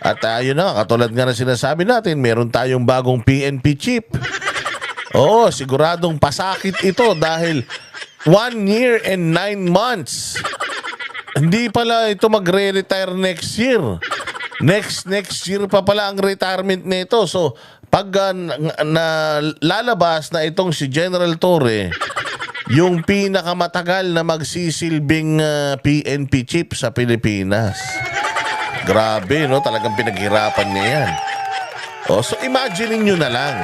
At yun na, katulad nga na sinasabi natin, meron tayong bagong PNP chief. Oo, siguradong pasakit ito dahil 1 year and 9 months. Hindi pala ito magre-retire next year. Next year pa pala ang retirement nito. So, pag lalabas na itong si General Torre, yung pinakamatagal na magsisilbing PNP chief sa Pilipinas. Grabe, no? Talagang pinaghirapan niya yan. Oh, so, imagine nyo na lang.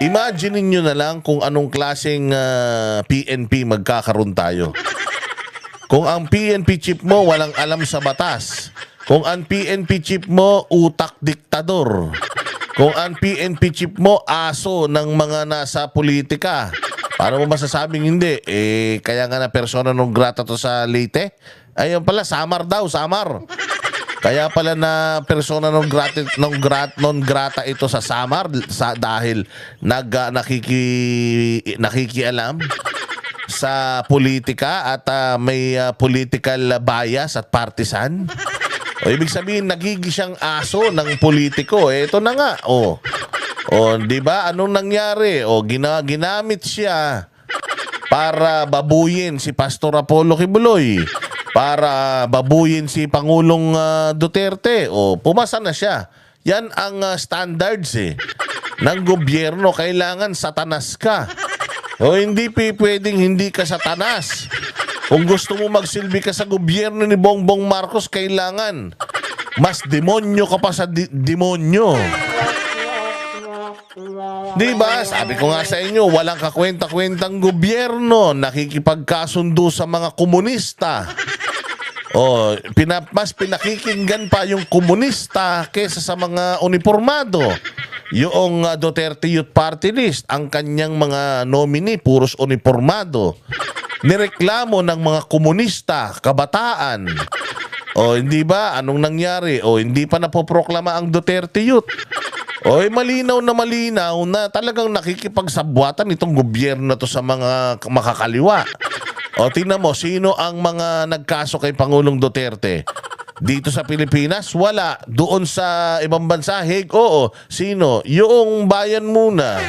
Imagine nyo na lang kung anong klaseng PNP magkakaroon tayo. Kung ang PNP chief mo walang alam sa batas. Kung ang PNP chief mo utak diktador. Kung ang PNP chief mo aso ng mga nasa politika. Paano mo masasabing hindi? Kaya nga na persona non grata to sa Leyte. Ayun pala, Samar daw, Samar. Kaya pala na persona non grata ito sa Samar dahil nakikialam sa politika at may political bias at partisan. O ibig sabihin nagiging siyang aso ng politiko. Ito na nga. O 'di ba? Anong nangyari? Ginamit siya para babuyin si Pastor Apollo Kibuloy, para babuyin si Pangulong Duterte. Pumasa na siya. Yan ang standards ng gobyerno. Kailangan satanas ka. Hindi pwedeng hindi ka satanas. Kung gusto mo magsilbi ka sa gobyerno ni Bongbong Marcos, kailangan mas demonyo ka pa sa demonyo. Diba? Sabi ko nga sa inyo, walang kakwenta-kwentang gobyerno nakikipagkasundo sa mga komunista. Mas pinakikinggan pa yung komunista kesa sa mga uniformado. Yung Duterte Youth Party List, ang kanyang mga nominee, puros uniformado. Nireklamo ng mga komunista, kabataan. Hindi ba? Anong nangyari? Hindi pa napoproklama ang Duterte Youth. Malinaw na talagang nakikipagsabwatan itong gobyerno to sa mga makakaliwa. Tingnan mo, sino ang mga nagkaso kay Pangulong Duterte? Dito sa Pilipinas, wala. Doon sa ibang bansa, oo. Sino? Yung bayan muna.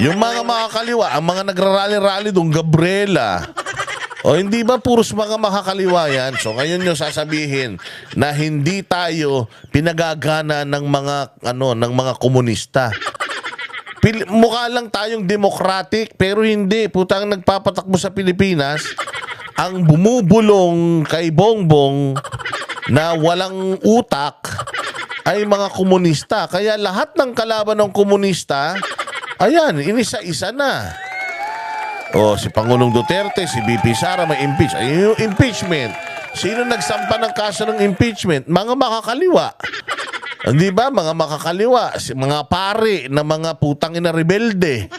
Yung mga makakaliwa, ang mga nagrarally-rally doon, Gabriela. Hindi ba puros mga makakaliwa yan? So ngayon nyo sasabihin na hindi tayo pinagagana ng mga komunista. Mukha lang tayong democratic pero hindi. Putang nagpapatakbo sa Pilipinas ang bumubulong kay Bongbong na walang utak ay mga komunista. Kaya lahat ng kalaban ng komunista, ayan, inisa-isa na. Si Pangulong Duterte, si BP Sara may impeach. Ayun yung impeachment. Sino nagsampa ng kaso ng impeachment? Mga makakaliwa. Hindi ba? Mga makakaliwa. Mga pare na mga putang ina rebelde.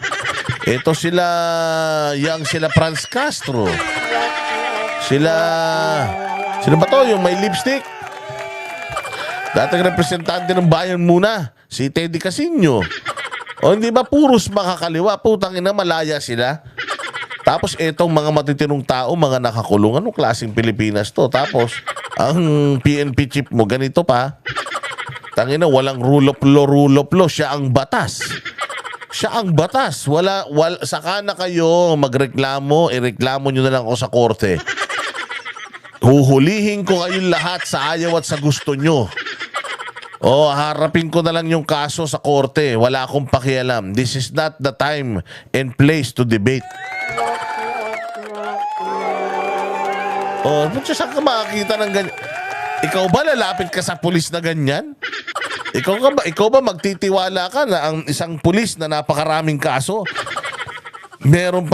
Ito sila Franz Castro. Sino ba to? Yung may lipstick? Dating representante ng bayan muna, si Teddy Casino. Hindi ba puros makakaliwa? Putang ina, malaya sila. Tapos etong mga matitinong tao, mga nakakulong. Anong klaseng Pilipinas to? Tapos, ang PNP chief mo, ganito pa. Tangina, walang rule of law. Siya ang batas. Saka na kayo magreklamo, ireklamo nyo na lang ako sa korte. Huhulihin ko kayong lahat sa ayaw at sa gusto nyo. Harapin ko na lang yung kaso sa korte. Wala akong pakialam. This is not the time and place to debate. Saan ka makakita ng ganyan? Ikaw ba lalapit ka sa pulis na ganyan? Ikaw ba magtitiwala ka na ang isang pulis na napakaraming kaso? Meron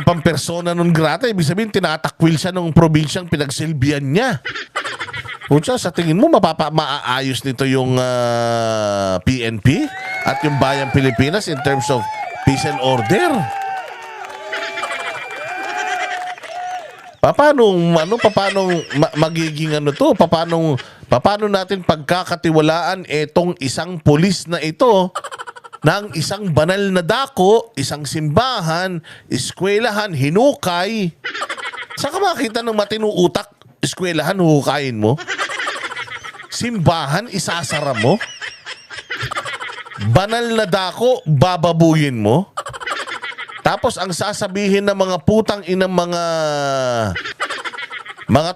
pang persona non grata. Ibig sabihin, tinatakwil siya ng probinsyang pinagsilbihan niya. Sa tingin mo, maaayos nito yung PNP at yung Bayang Pilipinas in terms of peace and order? Paano magiging to? Paano natin pagkakatiwalaan etong isang pulis na ito ng isang banal na dako, isang simbahan, eskwelahan, hinukay? Saan ka makita ng matinong utak? eskwelahan, huhukayin mo? Simbahan, isasara mo? Banal na dako, bababuyin mo? Tapos ang sasabihin ng mga putang inang mga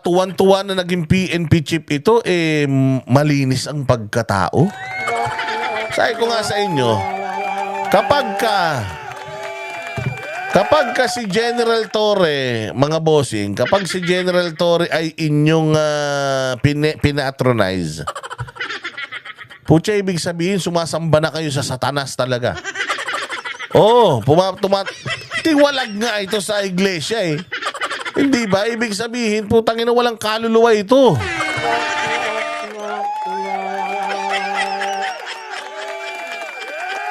tuwan-tuwa na naging PNP chief ito, malinis ang pagkatao? Sabi ko nga sa inyo, kapag ka si General Torre, mga bossing, kapag si General Torre ay inyong pinatronize, putya, ibig sabihin, sumasamba na kayo sa Satanas talaga. Oo, tiwalag nga ito sa iglesia eh. Hindi ba? Ibig sabihin, putang ina, walang kaluluwa ito.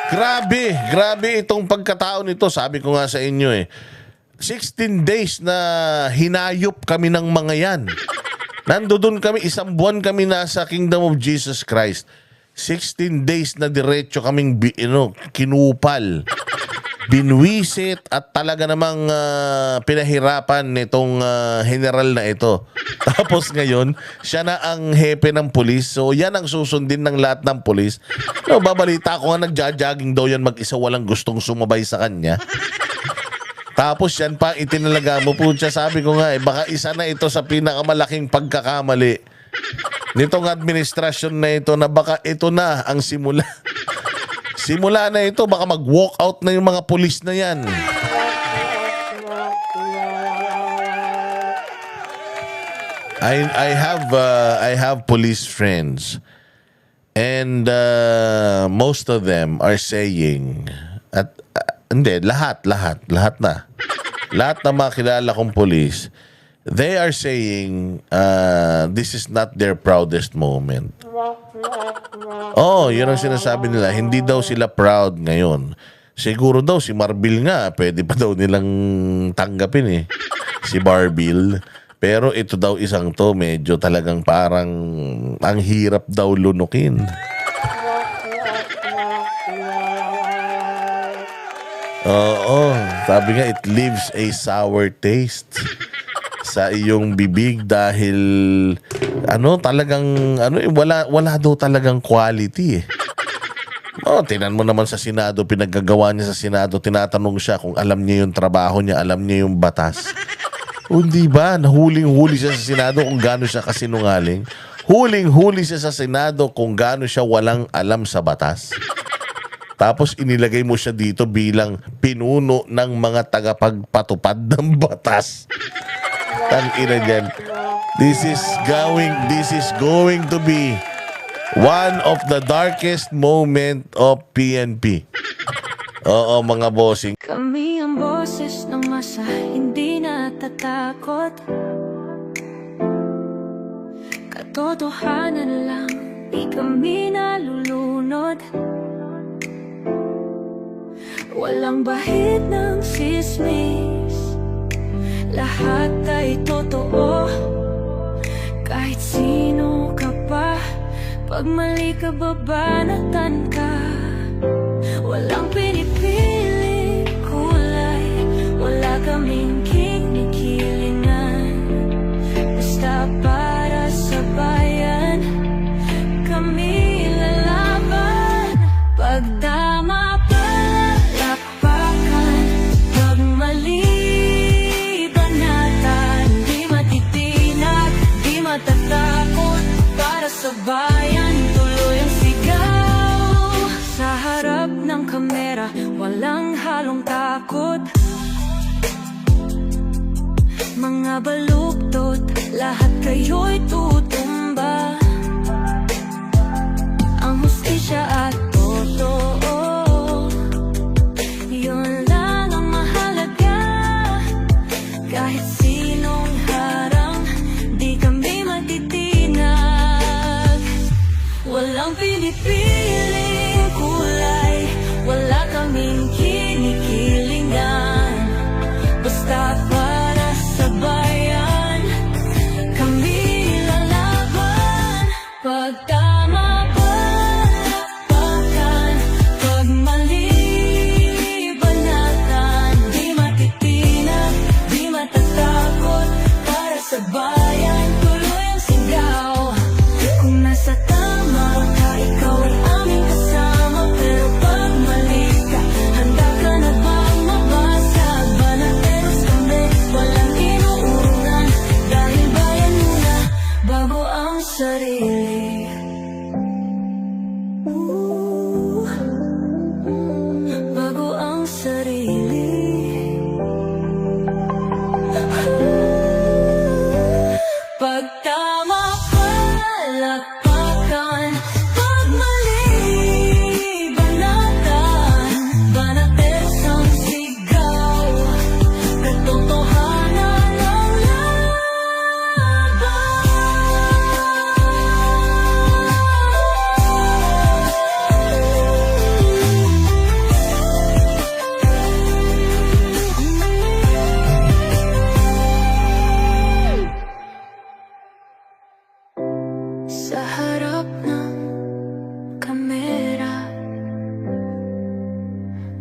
Grabe itong pagkatao nito. Sabi ko nga sa inyo 16 days na hinayop kami ng mga yan. Nandoon kami, 1 buwan kami nasa Kingdom of Jesus Christ. 16 days na diretso kaming kinupal, binwisit at talaga namang pinahirapan nitong general na ito. Tapos ngayon, siya na ang hepe ng pulis. So yan ang susundin ng lahat ng pulis. No, babalita ko nga nagja-jogging daw yan mag-isa, walang gustong sumabay sa kanya. Tapos yan pa itinalaga mo po siya. Sabi ko nga baka isa na ito sa pinakamalaking pagkakamali nitong administrasyon na ito, na baka ito na ang simula. Simula na ito, baka mag-walk out na yung mga pulis na yan. I have police friends, and most of them are saying, at hindi, lahat na makilala kong police, they are saying this is not their proudest moment. Oh, yun ang sinasabi nila. Hindi daw sila proud ngayon. Siguro daw si Marbil nga, pwede pa daw nilang tanggapin si Marbil. Pero ito daw isang to, medyo talagang parang ang hirap daw lunukin. Oo, sabi nga, it leaves a sour taste sa iyong bibig dahil wala daw talagang quality . Oh, tinan mo naman sa Senado, pinaggagawa niya sa Senado, tinatanong siya kung alam niya yung trabaho niya, alam niya yung batas. Hindi ba? Nahuling-huli siya sa Senado kung gaano siya kasinungaling. Huling-huli siya sa Senado kung gaano siya walang alam sa batas. Tapos inilagay mo siya dito bilang pinuno ng mga tagapagpatupad ng batas. Tangina niyan. This is going to be one of the darkest moment of PNP. Oo, mga bossing. Kami ang boses ng masa, hindi natatakot. Katotohanan lang, di kami nalulunod. Walang bahid ng sismis, lahat ay totoo. Kahit sino ka pa, pag mali ka, babanatan ka. Walang pinipili kulay, wala kaming kinikilingan. Basta para sa bayan, kami lalaban. Pagtama palakpakan, pag mali banatan. Di matitinag, di matatakot, para sa bayan tuloy ang sigaw. Sa harap ng kamera, walang halong takot. Mga baluktot, lahat kayo'y tutumba. Ang hustisya at totoo, yun lang ang mahalaga. Kahit sinong harang, di kami matitinag. Walang pinipiling kulay, wala kaming kinikilingan. Basta para sa bayan, kami lalaban. Pagtama palakpakan, pag mali banatan. Di matitinag, di matatakot, para sa bayan.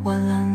walang